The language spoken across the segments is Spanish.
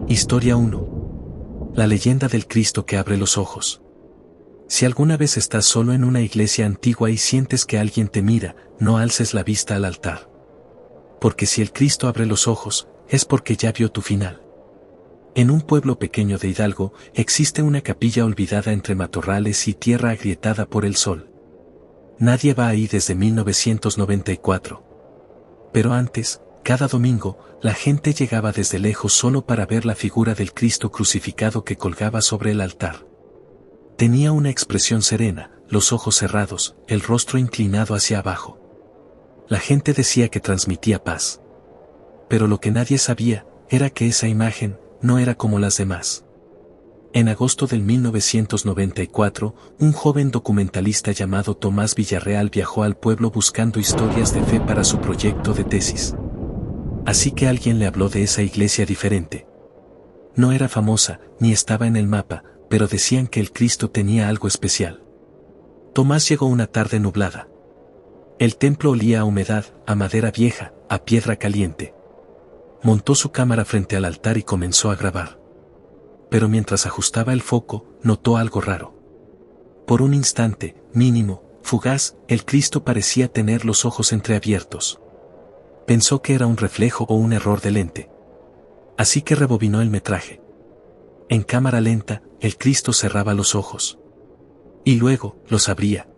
Historia 1. La leyenda del Cristo que abre los ojos. Si alguna vez estás solo en una iglesia antigua y sientes que alguien te mira, no alces la vista al altar. Porque si el Cristo abre los ojos, es porque ya vio tu final. En un pueblo pequeño de Hidalgo, existe una capilla olvidada entre matorrales y tierra agrietada por el sol. Nadie va ahí desde 1994. Pero antes, cada domingo, la gente llegaba desde lejos solo para ver la figura del Cristo crucificado que colgaba sobre el altar. Tenía una expresión serena, los ojos cerrados, el rostro inclinado hacia abajo. La gente decía que transmitía paz. Pero lo que nadie sabía, era que esa imagen, no era como las demás. En agosto del 1994, un joven documentalista llamado Tomás Villarreal viajó al pueblo buscando historias de fe para su proyecto de tesis. Así que alguien le habló de esa iglesia diferente. No era famosa, ni estaba en el mapa, pero decían que el Cristo tenía algo especial. Tomás llegó una tarde nublada. El templo olía a humedad, a madera vieja, a piedra caliente. Montó su cámara frente al altar y comenzó a grabar. Pero mientras ajustaba el foco, notó algo raro. Por un instante, mínimo, fugaz, el Cristo parecía tener los ojos entreabiertos. Pensó que era un reflejo o un error de lente. Así que rebobinó el metraje. En cámara lenta, el Cristo cerraba los ojos. Y luego, los abría.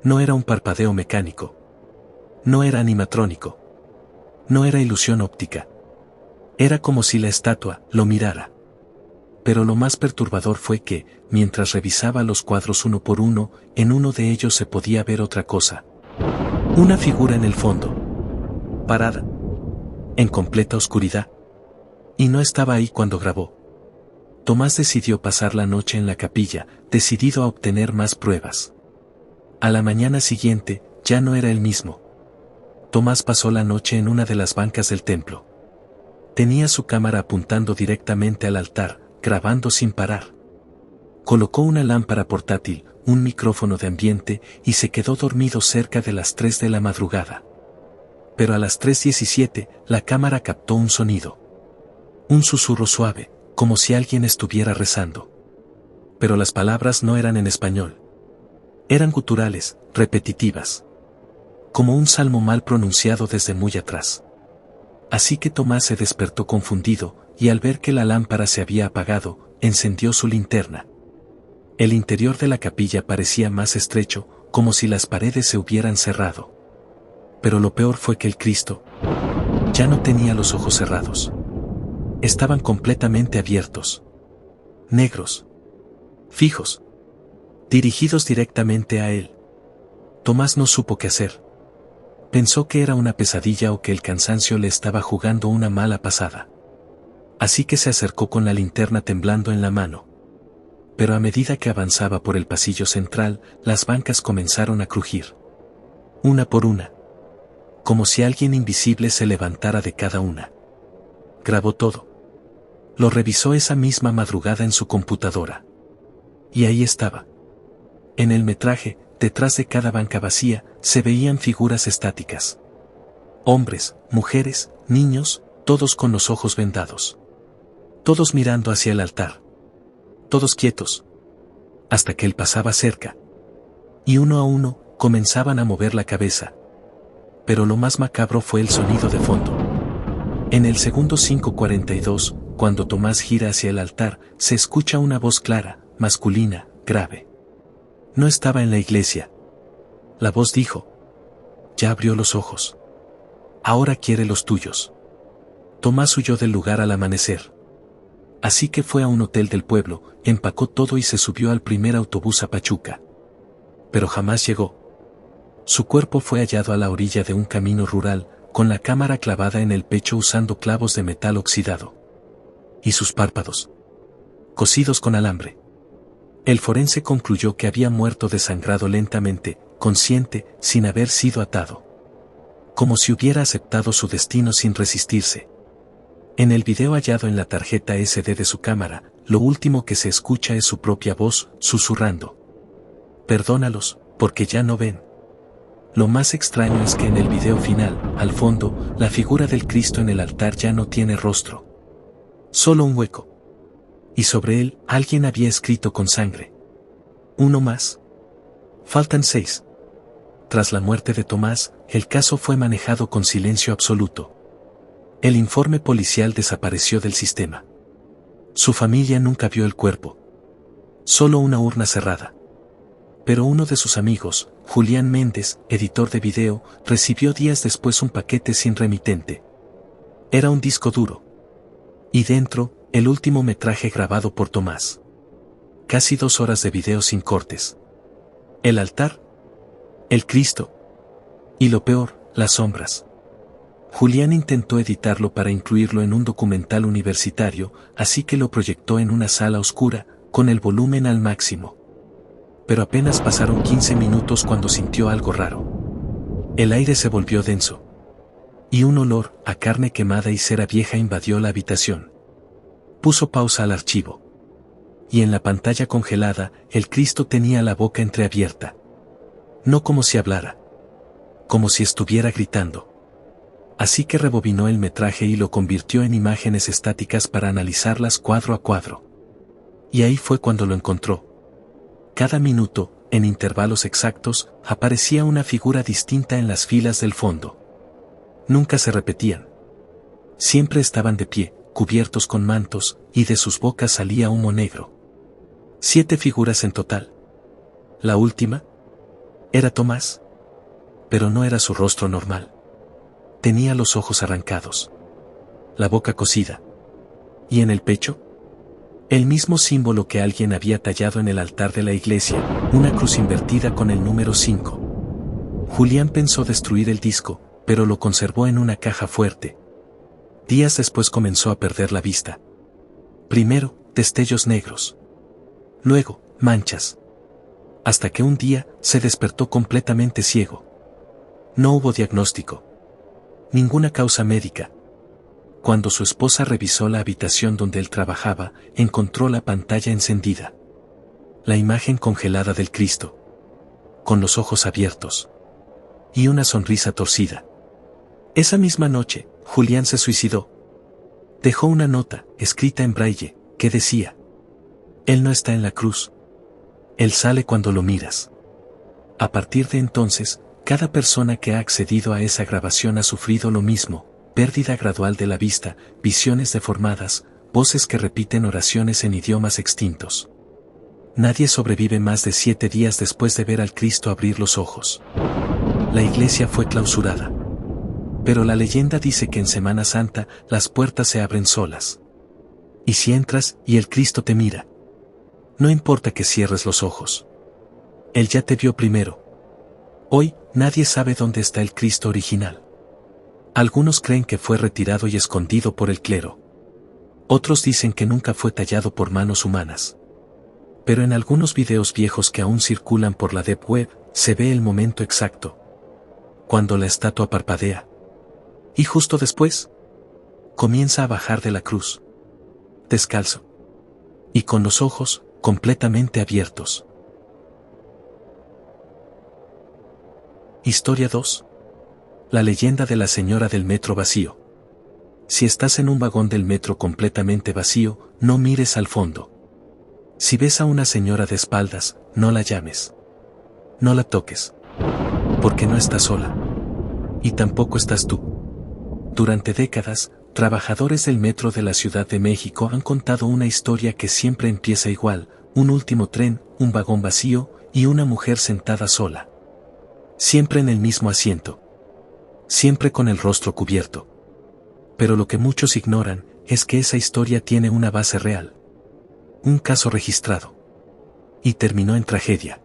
No era un parpadeo mecánico. No era animatrónico. No era ilusión óptica. Era como si la estatua lo mirara. Pero lo más perturbador fue que, mientras revisaba los cuadros uno por uno, en uno de ellos se podía ver otra cosa. Una figura en el fondo. Parada. En completa oscuridad. Y no estaba ahí cuando grabó. Tomás decidió pasar la noche en la capilla, decidido a obtener más pruebas. A la mañana siguiente, ya no era el mismo. Tomás pasó la noche en una de las bancas del templo. Tenía su cámara apuntando directamente al altar, grabando sin parar. Colocó una lámpara portátil, un micrófono de ambiente y se quedó dormido cerca de las 3 de la madrugada. Pero a las 3:17, la cámara captó un sonido. Un susurro suave, como si alguien estuviera rezando. Pero las palabras no eran en español. Eran guturales, repetitivas. Como un salmo mal pronunciado desde muy atrás. Así que Tomás se despertó confundido, y al ver que la lámpara se había apagado, encendió su linterna. El interior de la capilla parecía más estrecho, como si las paredes se hubieran cerrado. Pero lo peor fue que el Cristo ya no tenía los ojos cerrados. Estaban completamente abiertos. Negros. Fijos. Dirigidos directamente a él. Tomás no supo qué hacer. Pensó que era una pesadilla o que el cansancio le estaba jugando una mala pasada. Así que se acercó con la linterna temblando en la mano. Pero a medida que avanzaba por el pasillo central, las bancas comenzaron a crujir. Una por una. Como si alguien invisible se levantara de cada una. Grabó todo. Lo revisó esa misma madrugada en su computadora. Y ahí estaba. En el metraje, detrás de cada banca vacía, se veían figuras estáticas. Hombres, mujeres, niños, todos con los ojos vendados. Todos mirando hacia el altar. Todos quietos. Hasta que él pasaba cerca. Y uno a uno, comenzaban a mover la cabeza. Pero lo más macabro fue el sonido de fondo. En el segundo 5:42, cuando Tomás gira hacia el altar, se escucha una voz clara, masculina, grave. No estaba en la iglesia. La voz dijo: ya abrió los ojos. Ahora quiere los tuyos. Tomás huyó del lugar al amanecer. Así que fue a un hotel del pueblo, empacó todo y se subió al primer autobús a Pachuca. Pero jamás llegó. Su cuerpo fue hallado a la orilla de un camino rural, con la cámara clavada en el pecho usando clavos de metal oxidado. Y sus párpados. Cosidos con alambre. El forense concluyó que había muerto desangrado lentamente, consciente, sin haber sido atado. Como si hubiera aceptado su destino sin resistirse. En el video hallado en la tarjeta SD de su cámara, lo último que se escucha es su propia voz, susurrando: perdónalos, porque ya no ven. Lo más extraño es que en el video final, al fondo, la figura del Cristo en el altar ya no tiene rostro. Solo un hueco. Y sobre él, alguien había escrito con sangre. Uno más. Faltan 6. Tras la muerte de Tomás, el caso fue manejado con silencio absoluto. El informe policial desapareció del sistema. Su familia nunca vio el cuerpo. Solo una urna cerrada. Pero uno de sus amigos, Julián Méndez, editor de video, recibió días después un paquete sin remitente. Era un disco duro. Y dentro, el último metraje grabado por Tomás. Casi 2 horas de video sin cortes. El altar. El Cristo. Y lo peor, las sombras. Julián intentó editarlo para incluirlo en un documental universitario, así que lo proyectó en una sala oscura, con el volumen al máximo. Pero apenas pasaron 15 minutos cuando sintió algo raro. El aire se volvió denso. Y un olor a carne quemada y cera vieja invadió la habitación. Puso pausa al archivo. Y en la pantalla congelada, el Cristo tenía la boca entreabierta. No como si hablara. Como si estuviera gritando. Así que rebobinó el metraje y lo convirtió en imágenes estáticas para analizarlas cuadro a cuadro. Y ahí fue cuando lo encontró. Cada minuto, en intervalos exactos, aparecía una figura distinta en las filas del fondo. Nunca se repetían. Siempre estaban de pie, cubiertos con mantos, y de sus bocas salía humo negro. 7 figuras en total. La última era Tomás. Pero no era su rostro normal. Tenía los ojos arrancados. La boca cosida. ¿Y en el pecho? El mismo símbolo que alguien había tallado en el altar de la iglesia, una cruz invertida con el número 5. Julián pensó destruir el disco, pero lo conservó en una caja fuerte. Días después comenzó a perder la vista. Primero, destellos negros. Luego, manchas. Hasta que un día, se despertó completamente ciego. No hubo diagnóstico. Ninguna causa médica. Cuando su esposa revisó la habitación donde él trabajaba, encontró la pantalla encendida. La imagen congelada del Cristo. Con los ojos abiertos. Y una sonrisa torcida. Esa misma noche, Julián se suicidó. Dejó una nota, escrita en braille, que decía: Él no está en la cruz. Él sale cuando lo miras. A partir de entonces, cada persona que ha accedido a esa grabación ha sufrido lo mismo: pérdida gradual de la vista, visiones deformadas, voces que repiten oraciones en idiomas extintos. Nadie sobrevive más de 7 días después de ver al Cristo abrir los ojos. La iglesia fue clausurada. Pero la leyenda dice que en Semana Santa las puertas se abren solas. Y si entras y el Cristo te mira, no importa que cierres los ojos. Él ya te vio primero. Hoy, nadie sabe dónde está el Cristo original. Algunos creen que fue retirado y escondido por el clero. Otros dicen que nunca fue tallado por manos humanas. Pero en algunos videos viejos que aún circulan por la Deep Web, se ve el momento exacto. Cuando la estatua parpadea. Y justo después, comienza a bajar de la cruz. Descalzo. Y con los ojos, completamente abiertos. Historia 2. La leyenda de la señora del metro vacío. Si estás en un vagón del metro completamente vacío, no mires al fondo. Si ves a una señora de espaldas, no la llames. No la toques. Porque no está sola. Y tampoco estás tú. Durante décadas, trabajadores del metro de la Ciudad de México han contado una historia que siempre empieza igual: un último tren, un vagón vacío, y una mujer sentada sola. Siempre en el mismo asiento. Siempre con el rostro cubierto. Pero lo que muchos ignoran es que esa historia tiene una base real. Un caso registrado. Y terminó en tragedia.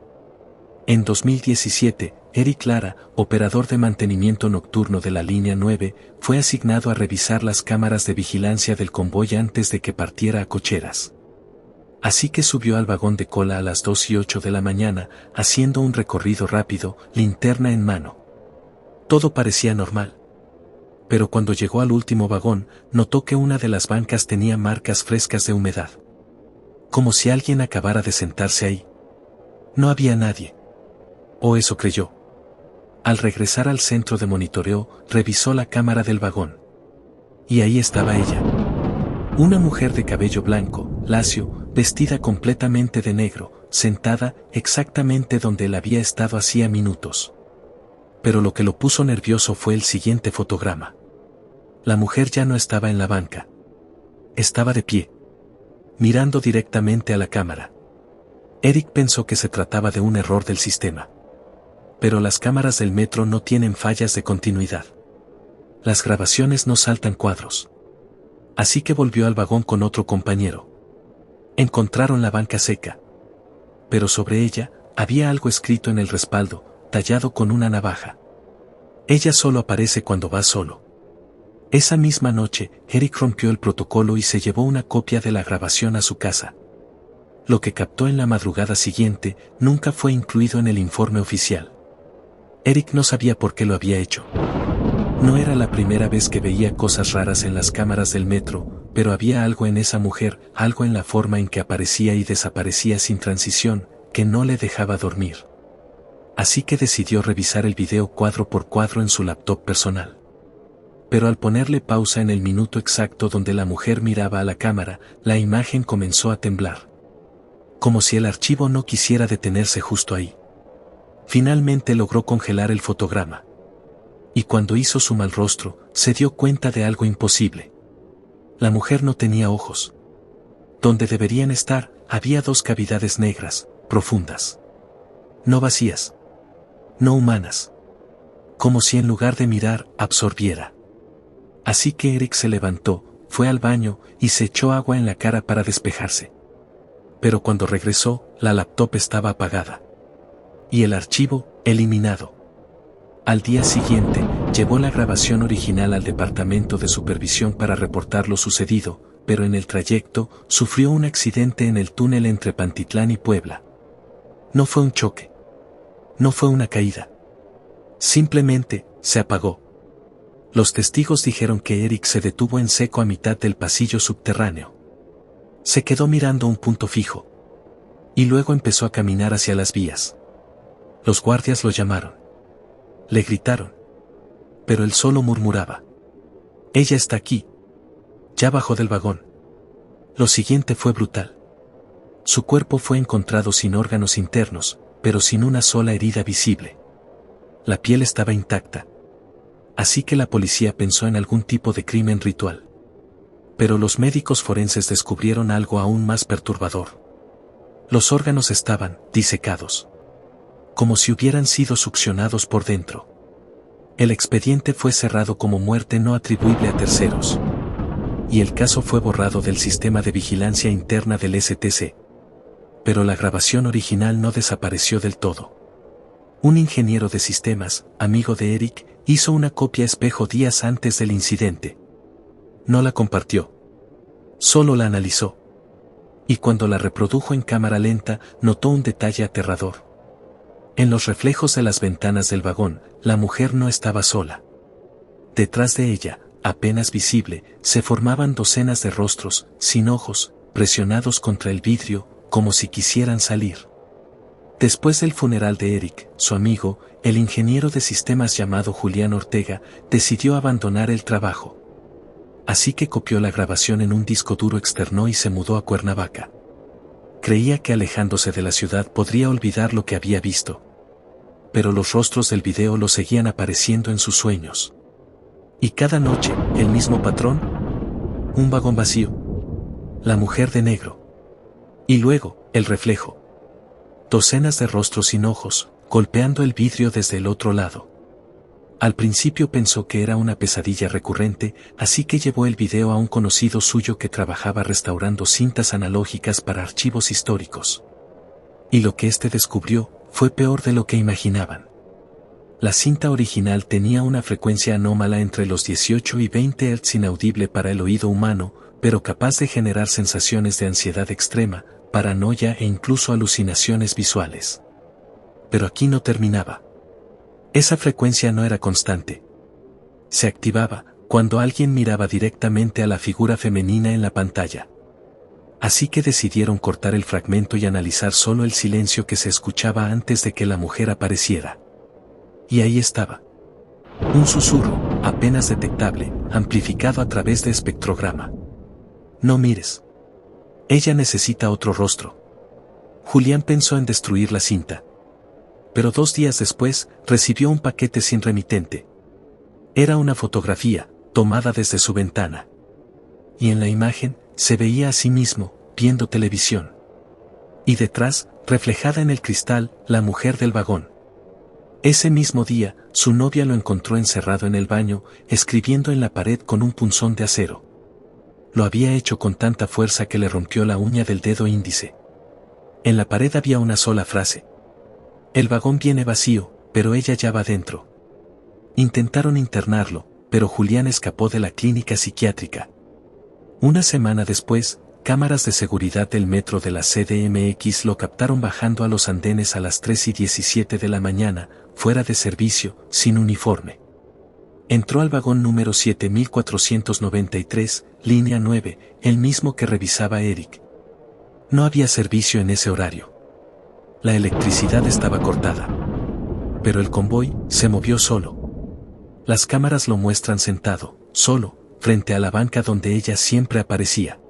En 2017, Eric Lara, operador de mantenimiento nocturno de la línea 9, fue asignado a revisar las cámaras de vigilancia del convoy antes de que partiera a Cocheras. Así que subió al vagón de cola a las 2:08 de la mañana, haciendo un recorrido rápido, linterna en mano. Todo parecía normal. Pero cuando llegó al último vagón, notó que una de las bancas tenía marcas frescas de humedad. Como si alguien acabara de sentarse ahí. No había nadie. O eso creyó. Al regresar al centro de monitoreo, revisó la cámara del vagón. Y ahí estaba ella. Una mujer de cabello blanco, lacio, vestida completamente de negro, sentada exactamente donde él había estado hacía minutos. Pero lo que lo puso nervioso fue el siguiente fotograma. La mujer ya no estaba en la banca. Estaba de pie, mirando directamente a la cámara. Eric pensó que se trataba de un error del sistema. Pero las cámaras del metro no tienen fallas de continuidad. Las grabaciones no saltan cuadros. Así que volvió al vagón con otro compañero. Encontraron la banca seca. Pero sobre ella, había algo escrito en el respaldo, tallado con una navaja. Ella solo aparece cuando va solo. Esa misma noche, Eric rompió el protocolo y se llevó una copia de la grabación a su casa. Lo que captó en la madrugada siguiente, nunca fue incluido en el informe oficial. Eric no sabía por qué lo había hecho. No era la primera vez que veía cosas raras en las cámaras del metro, pero había algo en esa mujer, algo en la forma en que aparecía y desaparecía sin transición, que no le dejaba dormir. Así que decidió revisar el video cuadro por cuadro en su laptop personal. Pero al ponerle pausa en el minuto exacto donde la mujer miraba a la cámara, la imagen comenzó a temblar. Como si el archivo no quisiera detenerse justo ahí. Finalmente logró congelar el fotograma. Y cuando hizo su mal rostro, se dio cuenta de algo imposible. La mujer no tenía ojos. Donde deberían estar, había dos cavidades negras, profundas. No vacías. No humanas. Como si en lugar de mirar, absorbiera. Así que Eric se levantó, fue al baño, y se echó agua en la cara para despejarse. Pero cuando regresó, la laptop estaba apagada. Y el archivo, eliminado. Al día siguiente, llevó la grabación original al departamento de supervisión para reportar lo sucedido, pero en el trayecto, sufrió un accidente en el túnel entre Pantitlán y Puebla. No fue un choque. No fue una caída. Simplemente, se apagó. Los testigos dijeron que Eric se detuvo en seco a mitad del pasillo subterráneo. Se quedó mirando un punto fijo. Y luego empezó a caminar hacia las vías. Los guardias lo llamaron. Le gritaron. Pero él solo murmuraba. Ella está aquí. Ya bajó del vagón. Lo siguiente fue brutal. Su cuerpo fue encontrado sin órganos internos, pero sin una sola herida visible. La piel estaba intacta. Así que la policía pensó en algún tipo de crimen ritual. Pero los médicos forenses descubrieron algo aún más perturbador. Los órganos estaban disecados. Como si hubieran sido succionados por dentro. El expediente fue cerrado como muerte no atribuible a terceros. Y el caso fue borrado del sistema de vigilancia interna del STC. Pero la grabación original no desapareció del todo. Un ingeniero de sistemas, amigo de Eric, hizo una copia espejo días antes del incidente. No la compartió. Solo la analizó. Y cuando la reprodujo en cámara lenta, notó un detalle aterrador. En los reflejos de las ventanas del vagón, la mujer no estaba sola. Detrás de ella, apenas visible, se formaban docenas de rostros, sin ojos, presionados contra el vidrio, como si quisieran salir. Después del funeral de Eric, su amigo, el ingeniero de sistemas llamado Julián Ortega, decidió abandonar el trabajo. Así que copió la grabación en un disco duro externo y se mudó a Cuernavaca. Creía que alejándose de la ciudad podría olvidar lo que había visto. Pero los rostros del video lo seguían apareciendo en sus sueños. Y cada noche, el mismo patrón. Un vagón vacío. La mujer de negro. Y luego, el reflejo. Docenas de rostros sin ojos, golpeando el vidrio desde el otro lado. Al principio pensó que era una pesadilla recurrente, así que llevó el video a un conocido suyo que trabajaba restaurando cintas analógicas para archivos históricos. Y lo que éste descubrió, fue peor de lo que imaginaban. La cinta original tenía una frecuencia anómala entre los 18 y 20 Hz inaudible para el oído humano, pero capaz de generar sensaciones de ansiedad extrema, paranoia e incluso alucinaciones visuales. Pero aquí no terminaba. Esa frecuencia no era constante. Se activaba cuando alguien miraba directamente a la figura femenina en la pantalla. Así que decidieron cortar el fragmento y analizar solo el silencio que se escuchaba antes de que la mujer apareciera. Y ahí estaba. Un susurro, apenas detectable, amplificado a través de espectrograma. No mires. Ella necesita otro rostro. Julián pensó en destruir la cinta. Pero 2 días después, recibió un paquete sin remitente. Era una fotografía, tomada desde su ventana. Y en la imagen, se veía a sí mismo, viendo televisión. Y detrás, reflejada en el cristal, la mujer del vagón. Ese mismo día, su novia lo encontró encerrado en el baño, escribiendo en la pared con un punzón de acero. Lo había hecho con tanta fuerza que le rompió la uña del dedo índice. En la pared había una sola frase. El vagón viene vacío, pero ella ya va dentro. Intentaron internarlo, pero Julián escapó de la clínica psiquiátrica. Una semana después, cámaras de seguridad del metro de la CDMX lo captaron bajando a los andenes a las 3:17 de la mañana, fuera de servicio, sin uniforme. Entró al vagón número 7493, línea 9, el mismo que revisaba Eric. No había servicio en ese horario. La electricidad estaba cortada. Pero el convoy se movió solo. Las cámaras lo muestran sentado, solo, frente a la banca donde ella siempre aparecía.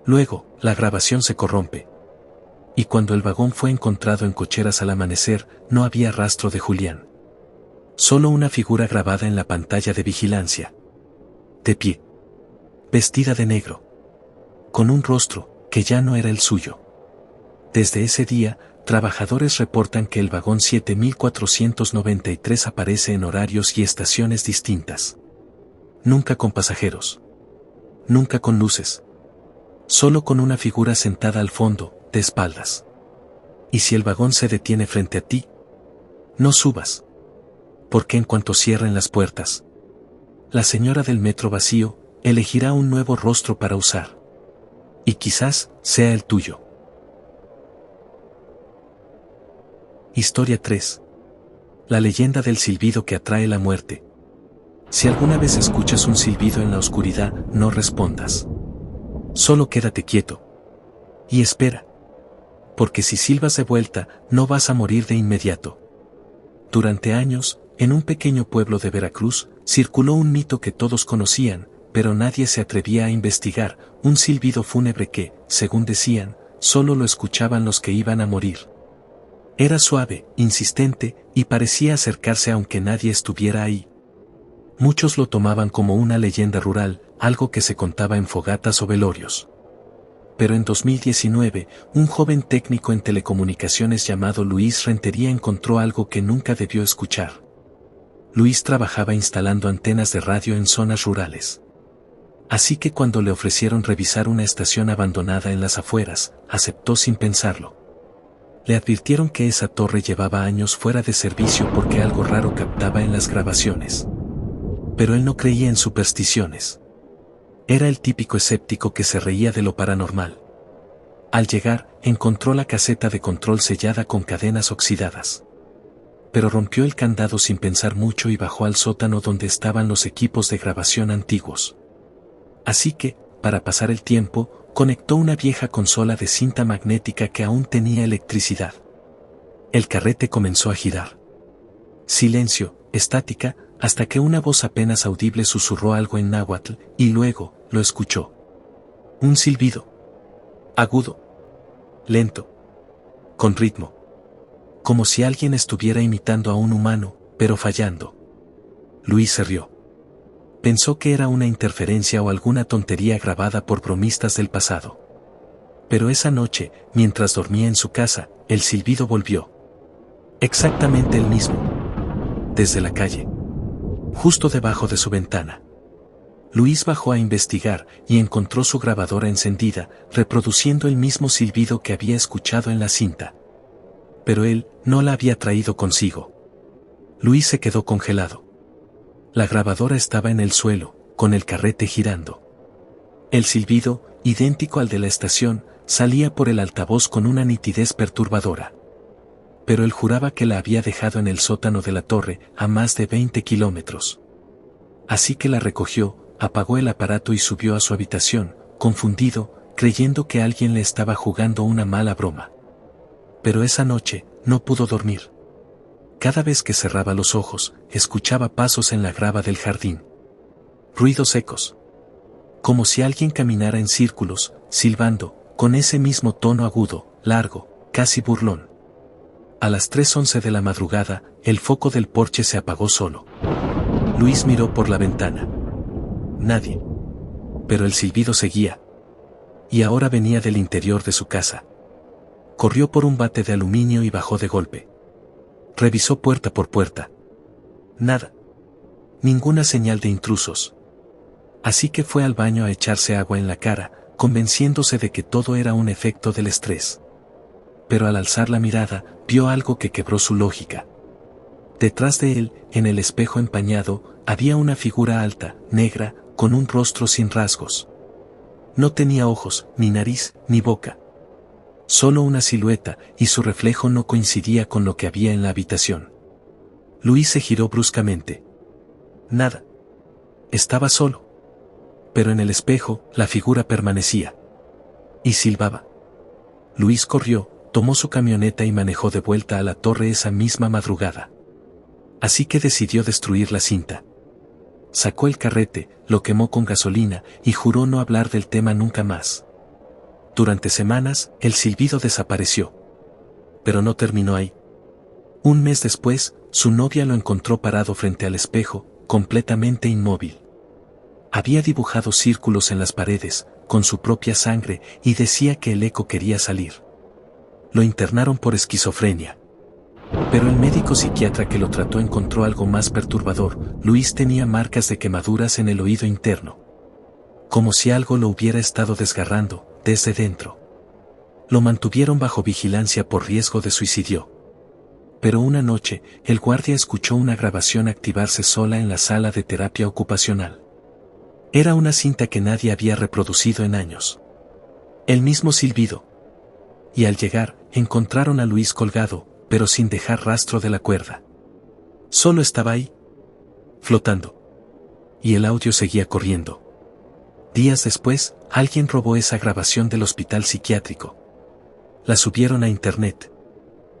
Luego, la grabación se corrompe. Y cuando el vagón fue encontrado en cocheras al amanecer, no había rastro de Julián. Solo una figura grabada en la pantalla de vigilancia. De pie. Vestida de negro. Con un rostro, que ya no era el suyo. Desde ese día, trabajadores reportan que el vagón 7493 aparece en horarios y estaciones distintas. Nunca con pasajeros. Nunca con luces. Solo con una figura sentada al fondo, de espaldas. Y si el vagón se detiene frente a ti, no subas. Porque en cuanto cierren las puertas, la señora del metro vacío elegirá un nuevo rostro para usar. Y quizás sea el tuyo. Historia 3. La leyenda del silbido que atrae la muerte. Si alguna vez escuchas un silbido en la oscuridad, no respondas. Solo quédate quieto. Y espera. Porque si silbas de vuelta, no vas a morir de inmediato. Durante años, en un pequeño pueblo de Veracruz, circuló un mito que todos conocían, pero nadie se atrevía a investigar, un silbido fúnebre que, según decían, solo lo escuchaban los que iban a morir. Era suave, insistente, y parecía acercarse aunque nadie estuviera ahí. Muchos lo tomaban como una leyenda rural, algo que se contaba en fogatas o velorios. Pero en 2019, un joven técnico en telecomunicaciones llamado Luis Rentería encontró algo que nunca debió escuchar. Luis trabajaba instalando antenas de radio en zonas rurales. Así que cuando le ofrecieron revisar una estación abandonada en las afueras, aceptó sin pensarlo. Le advirtieron que esa torre llevaba años fuera de servicio porque algo raro captaba en las grabaciones. Pero él no creía en supersticiones. Era el típico escéptico que se reía de lo paranormal. Al llegar, encontró la caseta de control sellada con cadenas oxidadas. Pero rompió el candado sin pensar mucho y bajó al sótano donde estaban los equipos de grabación antiguos. Así que, para pasar el tiempo, conectó una vieja consola de cinta magnética que aún tenía electricidad. El carrete comenzó a girar. Silencio, estática, hasta que una voz apenas audible susurró algo en náhuatl, y luego, lo escuchó. Un silbido. Agudo. Lento. Con ritmo. Como si alguien estuviera imitando a un humano, pero fallando. Luis se rió. Pensó que era una interferencia o alguna tontería grabada por bromistas del pasado. Pero esa noche, mientras dormía en su casa, el silbido volvió. Exactamente el mismo. Desde la calle. Justo debajo de su ventana. Luis bajó a investigar y encontró su grabadora encendida, reproduciendo el mismo silbido que había escuchado en la cinta. Pero él no la había traído consigo. Luis se quedó congelado. La grabadora estaba en el suelo, con el carrete girando. El silbido, idéntico al de la estación, salía por el altavoz con una nitidez perturbadora. Pero él juraba que la había dejado en el sótano de la torre, a más de 20 kilómetros. Así que la recogió, apagó el aparato y subió a su habitación, confundido, creyendo que alguien le estaba jugando una mala broma. Pero esa noche, no pudo dormir. Cada vez que cerraba los ojos, escuchaba pasos en la grava del jardín. Ruidos secos. Como si alguien caminara en círculos, silbando, con ese mismo tono agudo, largo, casi burlón. A las 3:11 de la madrugada, el foco del porche se apagó solo. Luis miró por la ventana. Nadie. Pero el silbido seguía. Y ahora venía del interior de su casa. Corrió por un bate de aluminio y bajó de golpe. Revisó puerta por puerta. Nada. Ninguna señal de intrusos. Así que fue al baño a echarse agua en la cara, convenciéndose de que todo era un efecto del estrés. Pero al alzar la mirada, vio algo que quebró su lógica. Detrás de él, en el espejo empañado, había una figura alta, negra, con un rostro sin rasgos. No tenía ojos, ni nariz, ni boca. Solo una silueta, y su reflejo no coincidía con lo que había en la habitación. Luis se giró bruscamente. Nada. Estaba solo. Pero en el espejo, la figura permanecía. Y silbaba. Luis corrió, tomó su camioneta y manejó de vuelta a la torre esa misma madrugada. Así que decidió destruir la cinta. Sacó el carrete, lo quemó con gasolina y juró no hablar del tema nunca más. Durante semanas, el silbido desapareció. Pero no terminó ahí. Un mes después, su novia lo encontró parado frente al espejo, completamente inmóvil. Había dibujado círculos en las paredes, con su propia sangre, y decía que el eco quería salir. Lo internaron por esquizofrenia. Pero el médico psiquiatra que lo trató encontró algo más perturbador. Luis tenía marcas de quemaduras en el oído interno. Como si algo lo hubiera estado desgarrando, desde dentro. Lo mantuvieron bajo vigilancia por riesgo de suicidio. Pero una noche, el guardia escuchó una grabación activarse sola en la sala de terapia ocupacional. Era una cinta que nadie había reproducido en años. El mismo silbido. Y al llegar, encontraron a Luis colgado, pero sin dejar rastro de la cuerda. Solo estaba ahí, flotando. Y el audio seguía corriendo. Días después, alguien robó esa grabación del hospital psiquiátrico. La subieron a internet.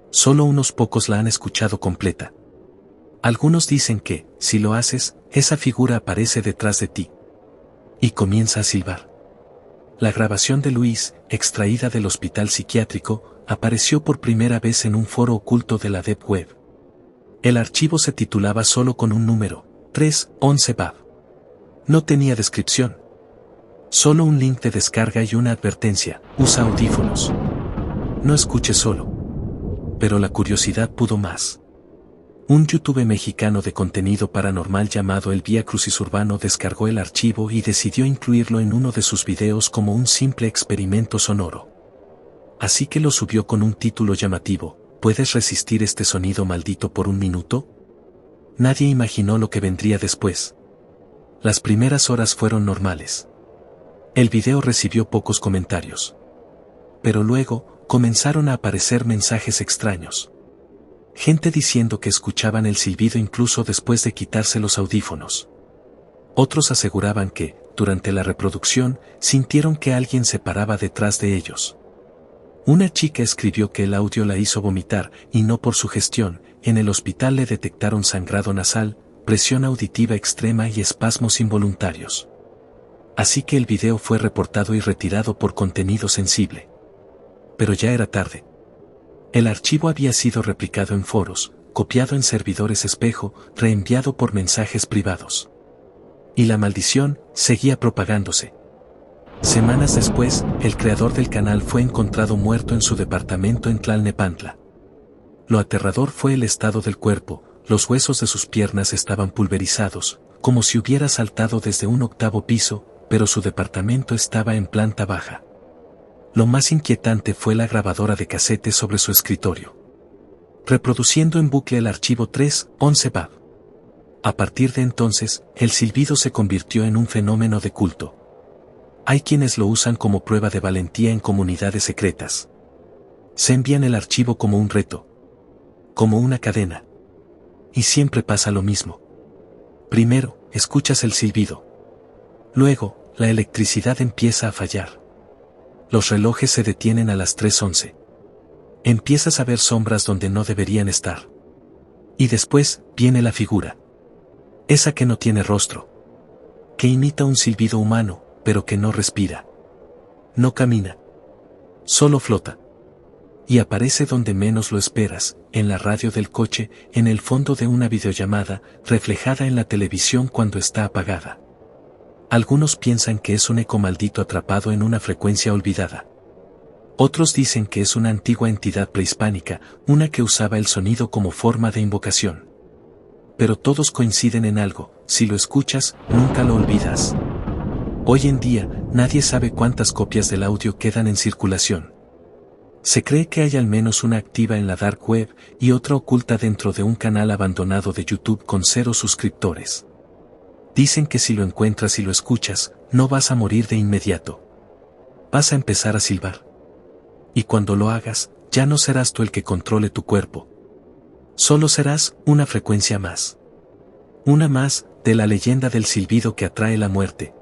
Solo unos pocos la han escuchado completa. Algunos dicen que, si lo haces, esa figura aparece detrás de ti. Y comienza a silbar. La grabación de Luis, extraída del hospital psiquiátrico, apareció por primera vez en un foro oculto de la Deep Web. El archivo se titulaba solo con un número, 311 BAB. No tenía descripción. Solo un link de descarga y una advertencia: usa audífonos. No escuche solo. Pero la curiosidad pudo más. Un youtuber mexicano de contenido paranormal llamado El Vía Crucis Urbano descargó el archivo y decidió incluirlo en uno de sus videos como un simple experimento sonoro. Así que lo subió con un título llamativo: ¿puedes resistir este sonido maldito por un minuto? Nadie imaginó lo que vendría después. Las primeras horas fueron normales. El video recibió pocos comentarios. Pero luego, comenzaron a aparecer mensajes extraños. Gente diciendo que escuchaban el silbido incluso después de quitarse los audífonos. Otros aseguraban que, durante la reproducción, sintieron que alguien se paraba detrás de ellos. Una chica escribió que el audio la hizo vomitar, y no por sugestión. En el hospital le detectaron sangrado nasal, presión auditiva extrema y espasmos involuntarios. Así que el video fue reportado y retirado por contenido sensible. Pero ya era tarde. El archivo había sido replicado en foros, copiado en servidores espejo, reenviado por mensajes privados. Y la maldición seguía propagándose. Semanas después, el creador del canal fue encontrado muerto en su departamento en Tlalnepantla. Lo aterrador fue el estado del cuerpo. Los huesos de sus piernas estaban pulverizados, como si hubiera saltado desde un 8º piso, pero su departamento estaba en planta baja. Lo más inquietante fue la grabadora de casete sobre su escritorio, reproduciendo en bucle el archivo 311 BAB. A partir de entonces, el silbido se convirtió en un fenómeno de culto. Hay quienes lo usan como prueba de valentía en comunidades secretas. Se envían el archivo como un reto, como una cadena. Y siempre pasa lo mismo. Primero, escuchas el silbido. Luego, la electricidad empieza a fallar. Los relojes se detienen a las 3:11. Empiezas a ver sombras donde no deberían estar. Y después, viene la figura. Esa que no tiene rostro. Que imita un silbido humano, pero que no respira. No camina. Solo flota. Y aparece donde menos lo esperas, en la radio del coche, en el fondo de una videollamada, reflejada en la televisión cuando está apagada. Algunos piensan que es un eco maldito atrapado en una frecuencia olvidada. Otros dicen que es una antigua entidad prehispánica, una que usaba el sonido como forma de invocación. Pero todos coinciden en algo: si lo escuchas, nunca lo olvidas. Hoy en día, nadie sabe cuántas copias del audio quedan en circulación. Se cree que hay al menos una activa en la dark web y otra oculta dentro de un canal abandonado de YouTube con 0 suscriptores. Dicen que si lo encuentras y lo escuchas, no vas a morir de inmediato. Vas a empezar a silbar. Y cuando lo hagas, ya no serás tú el que controle tu cuerpo. Solo serás una frecuencia más. Una más de la leyenda del silbido que atrae la muerte.